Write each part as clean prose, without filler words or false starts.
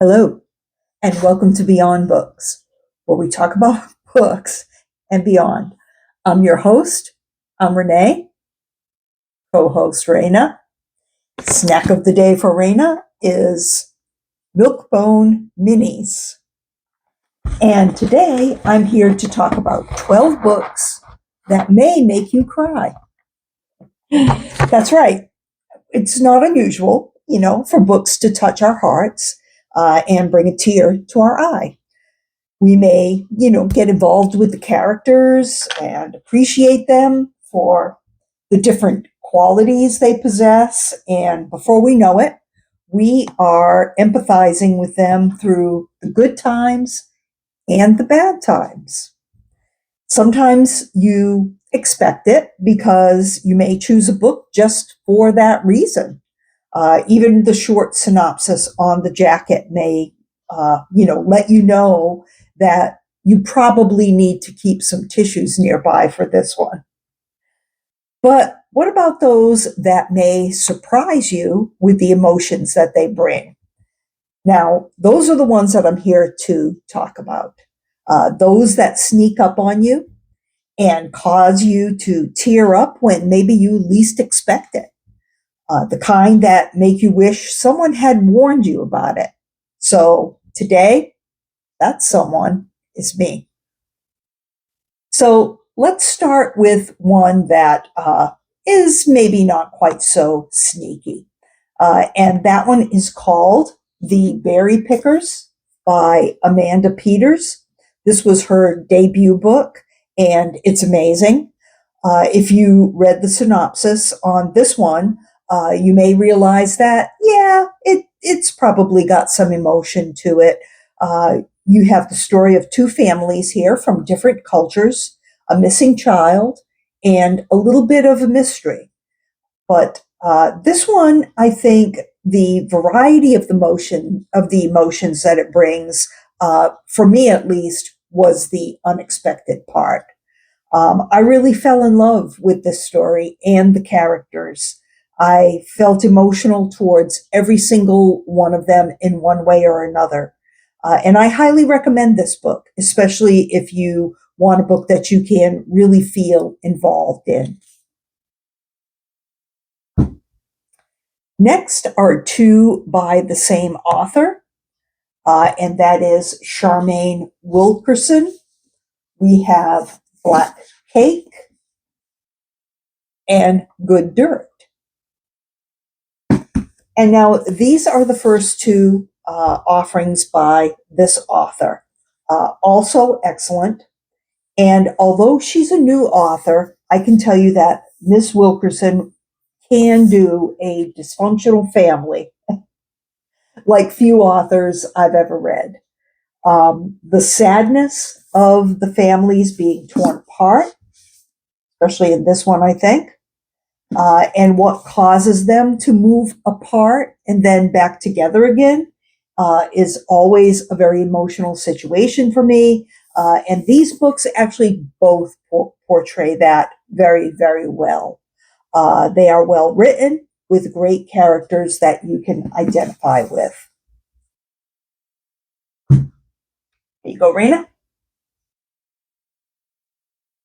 Hello, and welcome to Beyond Books, where we talk about books and beyond. I'm your host. I'm Renee, co-host Raina. Snack of the day for Raina is Milk-Bone Minis. And today I'm here to talk about 12 books that may make you cry. That's right. It's not unusual, for books to touch our hearts and bring a tear to our eye. We may, get involved with the characters and appreciate them for the different qualities they possess. And before we know it, we are empathizing with them through the good times and the bad times. Sometimes you expect it because you may choose a book just for that reason. Even the short synopsis on the jacket may, let you know that you probably need to keep some tissues nearby for this one. But what about those that may surprise you with the emotions that they bring? Now, those are the ones that I'm here to talk about. Those that sneak up on you and cause you to tear up when maybe you least expect it. The kind that make you wish someone had warned you about it. So today, that someone is me. So let's start with one that is maybe not quite so sneaky. And that one is called The Berry Pickers by Amanda Peters. This was her debut book, and it's amazing. If you read the synopsis on this one, you may realize that, it's probably got some emotion to it. You have the story of two families here from different cultures, a missing child, and a little bit of a mystery. But this one, I think the variety of the emotions that it brings, for me at least, was the unexpected part. I really fell in love with this story and the characters. I felt emotional towards every single one of them in one way or another. And I highly recommend this book, especially if you want a book that you can really feel involved in. Next are two by the same author, and that is Charmaine Wilkerson. We have Black Cake and Good Dirt. And now these are the first two offerings by this author. Also excellent. And although she's a new author, I can tell you that Miss Wilkerson can do a dysfunctional family like few authors I've ever read. The sadness of the families being torn apart, especially in this one, I think, and what causes them to move apart and then back together again is always a very emotional situation for me. And these books actually both portray that very, very well. They are well written with great characters that you can identify with. There you go, Raina.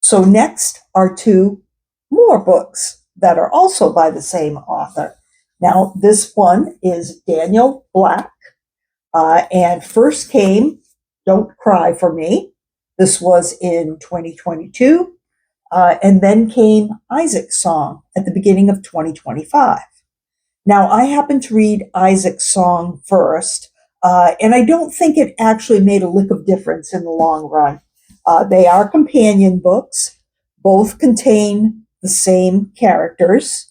So next are two more books that are also by the same author. Now, this one is Daniel Black, and first came Don't Cry for Me. This was in 2022. And then came Isaac's Song at the beginning of 2025. Now, I happened to read Isaac's Song first, and I don't think it actually made a lick of difference in the long run. They are companion books. Both contain the same characters.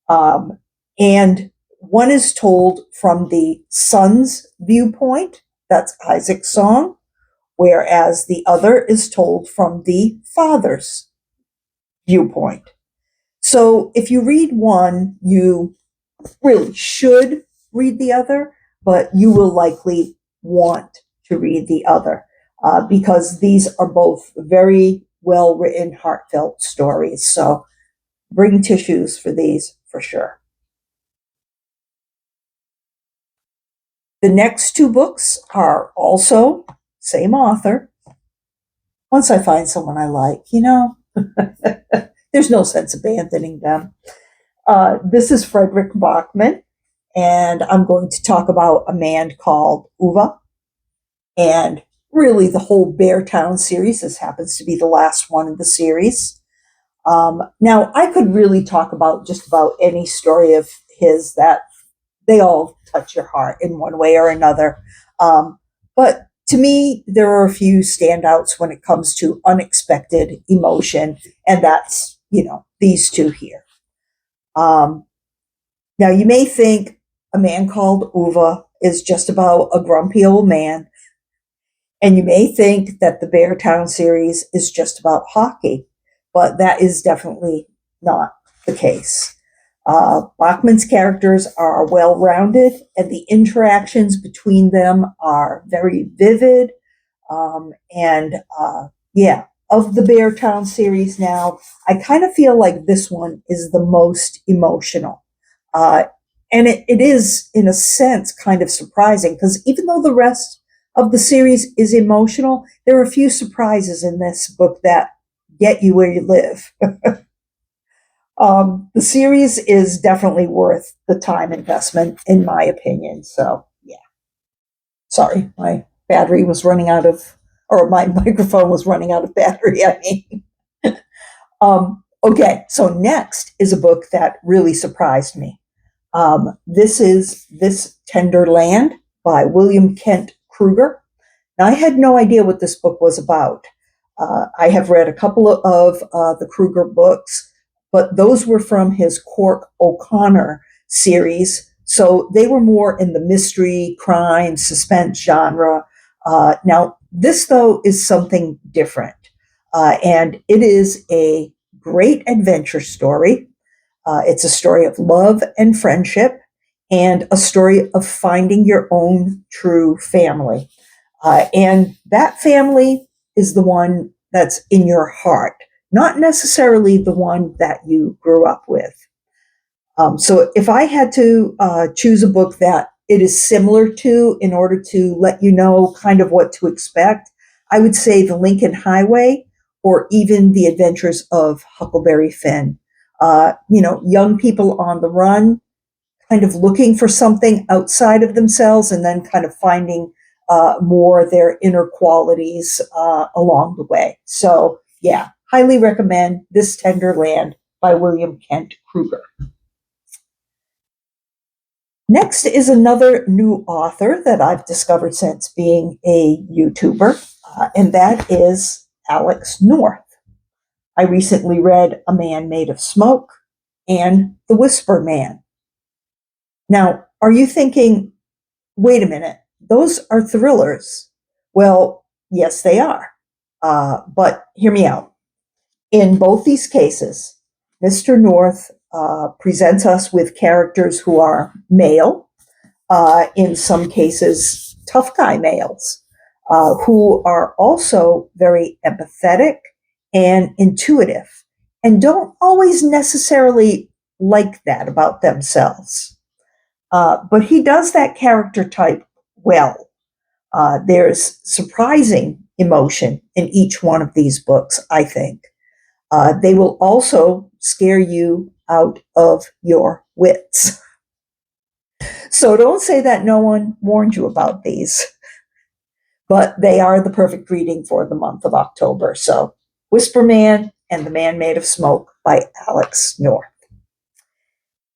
And one is told from the son's viewpoint. That's Isaac's Song. Whereas the other is told from the father's viewpoint. So if you read one, you really should read the other, but you will likely want to read the other because these are both very well-written, heartfelt stories. So bring tissues for these for sure. The next two books are also same author. Once I find someone I like, there's no sense abandoning them. This is Frederick Bachman, and I'm going to talk about a man called Uwe. And really, the whole Beartown series. This happens to be the last one in the series. Now, I could really talk about just about any story of his that they all touch your heart in one way or another. But to me, there are a few standouts when it comes to unexpected emotion, and that's, these two here. Now, you may think A Man Called Uwe is just about a grumpy old man, and you may think that the Beartown series is just about hockey, but that is definitely not the case. Bachman's characters are well-rounded, and the interactions between them are very vivid. Of the Beartown series now, I kind of feel like this one is the most emotional. And it is, in a sense, kind of surprising, because even though the rest of the series is emotional, there are a few surprises in this book that get you where you live. The series is definitely worth the time investment, in my opinion. So, yeah. Sorry, my battery was running out of, or my microphone was running out of battery, I mean. Okay, so next is a book that really surprised me. This is This Tender Land by William Kent Kruger. Now, I had no idea what this book was about. I have read a couple of the Kruger books, but those were from his Cork O'Connor series, so they were more in the mystery, crime, suspense genre. Now, this, though, is something different, and it is a great adventure story. It's a story of love and friendship, and a story of finding your own true family. And that family is the one that's in your heart, not necessarily the one that you grew up with. So if I had to choose a book that it is similar to in order to let you know kind of what to expect, I would say The Lincoln Highway or even The Adventures of Huckleberry Finn. Young people on the run, kind of looking for something outside of themselves and then kind of finding more their inner qualities along the way. So, yeah, highly recommend This Tender Land by William Kent Kruger. Next is another new author that I've discovered since being a YouTuber, and that is Alex North. I recently read A Man Made of Smoke and The Whisper Man. Now, are you thinking, wait a minute, those are thrillers? Well, yes, they are. But hear me out. In both these cases, Mr. North presents us with characters who are male, in some cases, tough guy males, who are also very empathetic and intuitive, and don't always necessarily like that about themselves. But he does that character type well. There's surprising emotion in each one of these books, I think. They will also scare you out of your wits. So don't say that no one warned you about these, but they are the perfect reading for the month of October. So Whisper Man and The Man Made of Smoke by Alex North.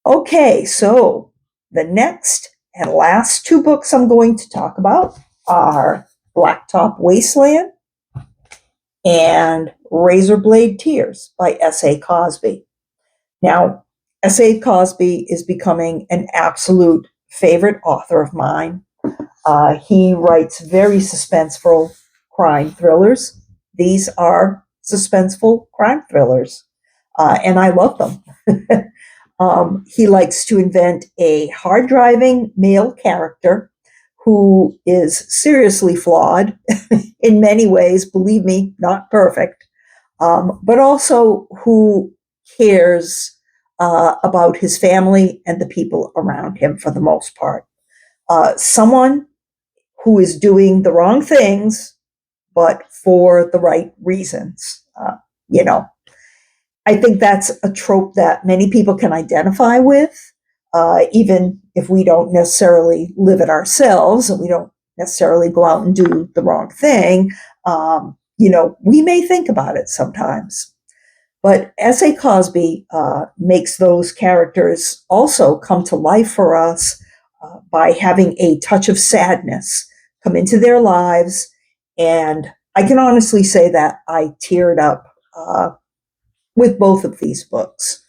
Okay, so the next and last two books I'm going to talk about are Blacktop Wasteland and Razorblade Tears by S.A. Cosby. Now, S.A. Cosby is becoming an absolute favorite author of mine. He writes very suspenseful crime thrillers. These are suspenseful crime thrillers, and I love them. He likes to invent a hard-driving male character who is seriously flawed in many ways, believe me, not perfect, but also who cares about his family and the people around him for the most part. someone who is doing the wrong things, but for the right reasons. You know, I think that's a trope that many people can identify with, even if we don't necessarily live it ourselves and we don't necessarily go out and do the wrong thing. We may think about it sometimes. But S.A. Cosby makes those characters also come to life for us by having a touch of sadness come into their lives. And I can honestly say that I teared up with both of these books.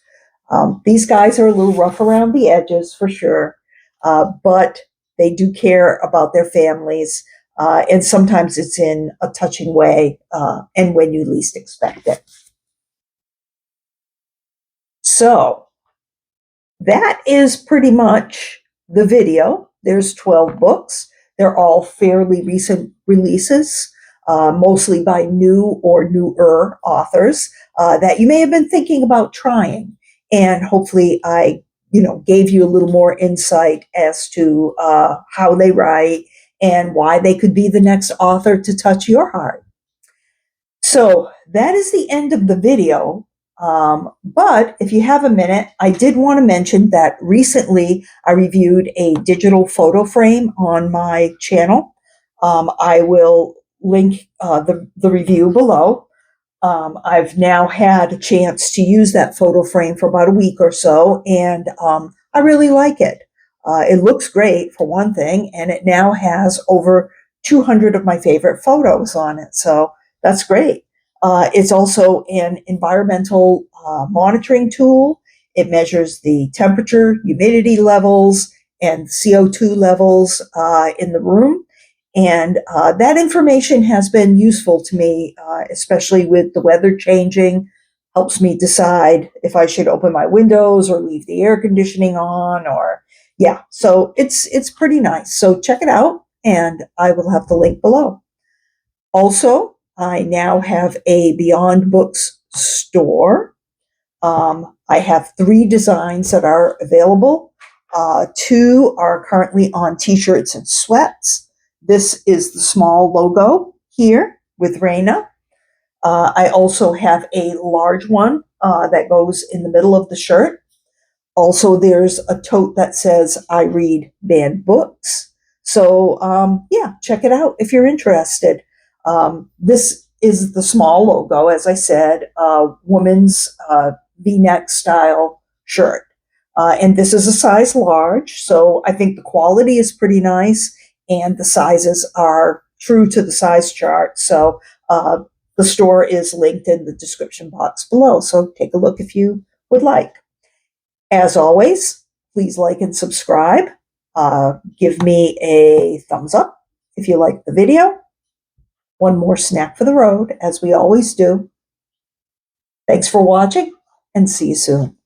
These guys are a little rough around the edges for sure, but they do care about their families. And sometimes it's in a touching way and when you least expect it. So that is pretty much the video. There's 12 books. They're all fairly recent releases, mostly by new or newer authors that you may have been thinking about trying. And hopefully I, gave you a little more insight as to how they write and why they could be the next author to touch your heart. So that is the end of the video. But if you have a minute, I did want to mention that recently I reviewed a digital photo frame on my channel. I will link the review below. I've now had a chance to use that photo frame for about a week or so, and I really like it. It looks great for one thing, and it now has over 200 of my favorite photos on it, so that's great. It's also an environmental monitoring tool. It measures the temperature, humidity levels, and CO2 levels in the room. And that information has been useful to me, especially with the weather changing. Helps me decide if I should open my windows or leave the air conditioning on, so it's pretty nice. So check it out, and I will have the link below. Also, I now have a Beyond Books store. I have 3 designs that are available. 2 are currently on t-shirts and sweats. This is the small logo here with Raina. I also have a large one that goes in the middle of the shirt. Also, there's a tote that says, I read banned books. So, check it out if you're interested. This is the small logo, as I said, woman's V-neck style shirt. And this is a size large, so I think the quality is pretty nice, and the sizes are true to the size chart. So the store is linked in the description box below, so take a look if you would like. As always, please like and subscribe. Give me a thumbs up if you like the video. One more snack for the road, as we always do. Thanks for watching, and see you soon.